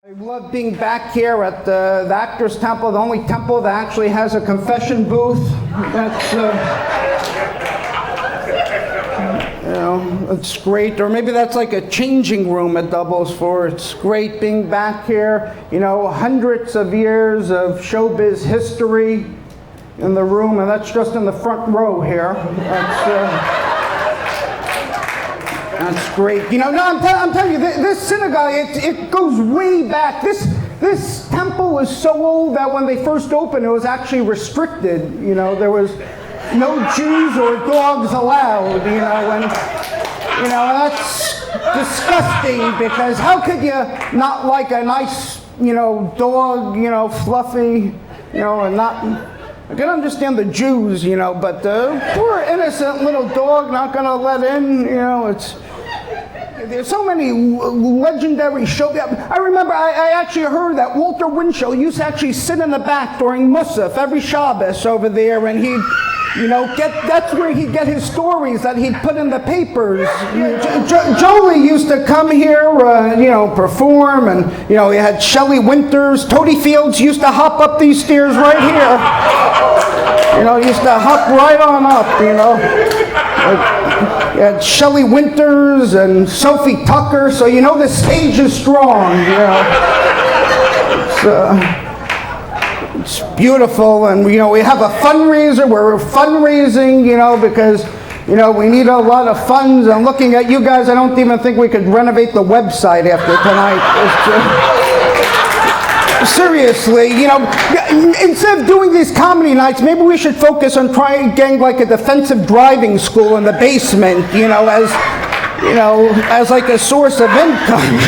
I love being back here at the Actors Temple, the only temple that actually has a confession booth. That's, it's great. Or maybe that's like a changing room it doubles for. It's great being back here. Hundreds of years of showbiz history in the room, and that's just in the front row here. That's great. I'm telling you, this synagogue, it goes way back. This temple was so old that when they first opened, it was actually restricted. There was no Jews or dogs allowed. And that's disgusting, because how could you not like a nice, dog, fluffy, and not. I can understand the Jews, but the poor innocent little dog not going to let in, there's so many legendary shows. I remember I actually heard that Walter Winchell used to actually sit in the back during Musaf every Shabbos over there, and he'd, that's where he'd get his stories that he'd put in the papers. Jolie used to come here, perform, and, he had Shelley Winters. Toady Fields used to hop up these stairs right here. Used to hop right on up, You had Shelley Winters and Sophie Tucker, so the stage is strong, It's beautiful, and we have a fundraiser. We're fundraising, because we need a lot of funds. I'm looking at you guys. I don't even think we could renovate the website after tonight. Seriously, instead of doing these comedy nights, maybe we should focus on trying getting like a defensive driving school in the basement, as like a source of income.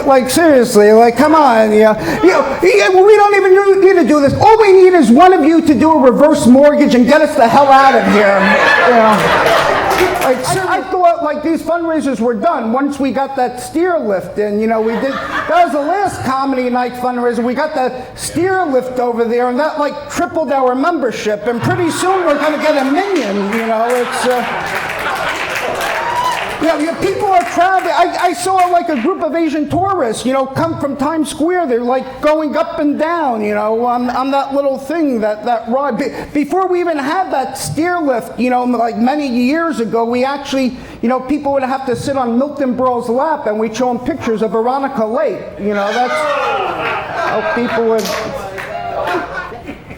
Like seriously, come on, we don't even need to do this. All we need is one of you to do a reverse mortgage and get us the hell out of here. I thought these fundraisers were done once we got that steer lift in. We did. That was the last comedy night fundraiser. We got that steer lift over there, and that tripled our membership. And pretty soon we're going to get a million. People are traveling. I saw a group of Asian tourists, come from Times Square. They're going up and down, on that little thing, that ride. Before we even had that steer lift, many years ago, we actually, people would have to sit on Milton Berle's lap, and we'd show them pictures of Veronica Lake. That's how people would.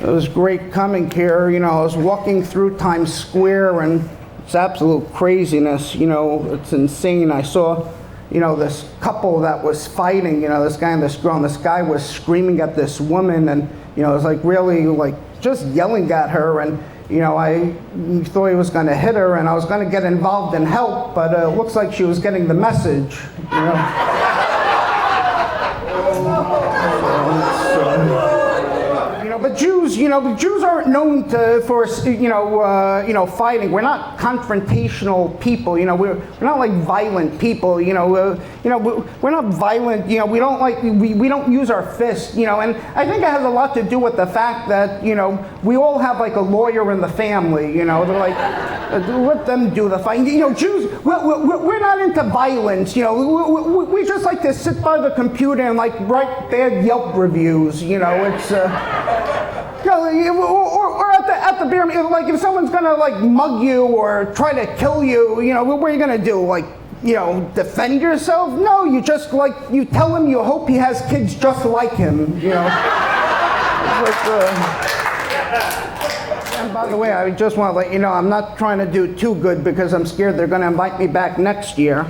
It was great coming here. I was walking through Times Square, and it's absolute craziness, it's insane. I saw, this couple that was fighting, this guy and this girl, and this guy was screaming at this woman, and, it was really just yelling at her, and, I thought he was going to hit her, and I was going to get involved and help, but it looks like she was getting the message, But Jews, Jews aren't known for fighting. We're not confrontational people. We're not violent people. We're not violent. We don't use our fists. And I think it has a lot to do with the fact that we all have a lawyer in the family. They're let them do the fighting. Jews, we're not into violence. We just like to sit by the computer and write bad Yelp reviews. It's. Or at the beer, if someone's gonna mug you or try to kill you, what are you gonna do? Defend yourself? No, you just you tell him you hope he has kids just like him. And by the way, I just want to let you know, I'm not trying to do too good because I'm scared they're going to invite me back next year.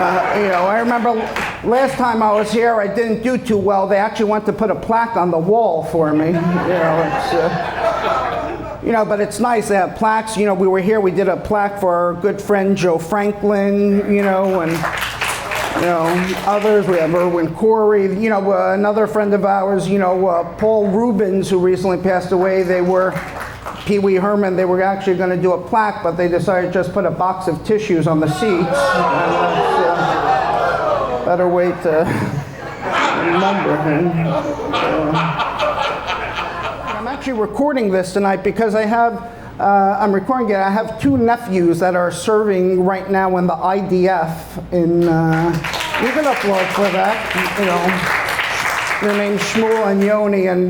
I remember last time I was here, I didn't do too well. They actually went to put a plaque on the wall for me. But it's nice they have plaques. We were here, we did a plaque for our good friend Joe Franklin, and others. We have Erwin Corey, another friend of ours, Paul Rubens, who recently passed away. They were Pee Wee Herman. They were actually going to do a plaque, but they decided to just put a box of tissues on the seats. Better way to remember him. I'm actually recording this tonight because I'm recording it. I have two nephews that are serving right now in the IDF in You can applaud for that. Their name's Shmuel and Yoni, and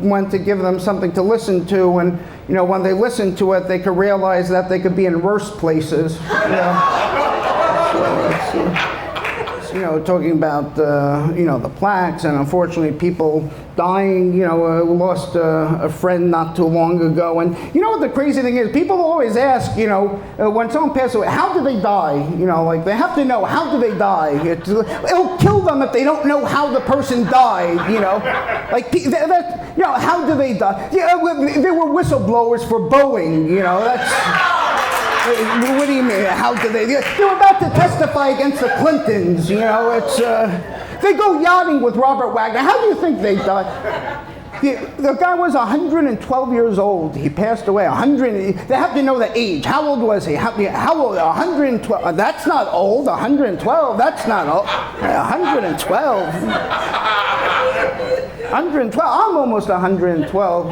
went to give them something to listen to, and when they listened to it, they could realize that they could be in worse places. Talking about the plaques, and unfortunately people dying. Lost a friend not too long ago, and what the crazy thing is, people always ask, when someone passes away, how do they die? Like they have to know, how do they die? It'll kill them if they don't know how the person died. Like how do they die? Yeah, they were whistleblowers for Boeing. That's. What do you mean? How do they? They're about to testify against the Clintons. They go yachting with Robert Wagner. How do you think they died? The guy was 112 years old. He passed away. 100. They have to know the age. How old was he? How old? 112. That's not old. 112. That's not old. 112. 112. I'm almost 112.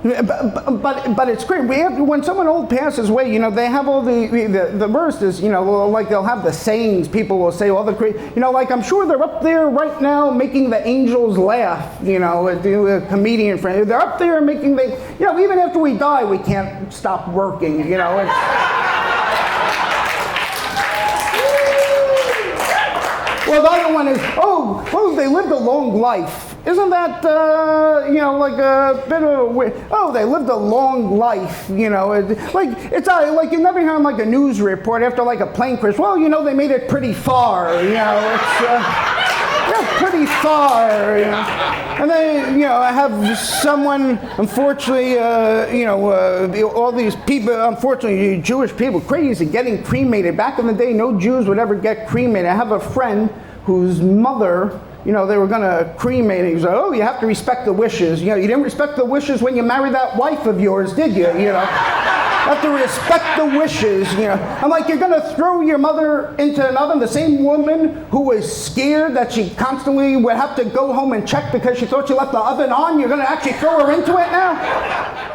But it's great. When someone old passes away, they have all the verses, like they'll have the sayings. People will say all the great, like I'm sure they're up there right now making the angels laugh. A comedian friend, they're up there making even after we die, we can't stop working. Well, the other one is, they lived a long life. Isn't that, like a bit of they lived a long life, it's like you never hear on like a news report after like a plane crash, they made it pretty far, it's pretty far, And then, I have someone, unfortunately, all these people, unfortunately, Jewish people, crazy, getting cremated. Back in the day, no Jews would ever get cremated. I have a friend whose mother, they were going to cremate him. He was like, you have to respect the wishes. You didn't respect the wishes when you married that wife of yours, did you? You have to respect the wishes. I'm like, you're going to throw your mother into an oven? The same woman who was scared that she constantly would have to go home and check because she thought she left the oven on, you're going to actually throw her into it now?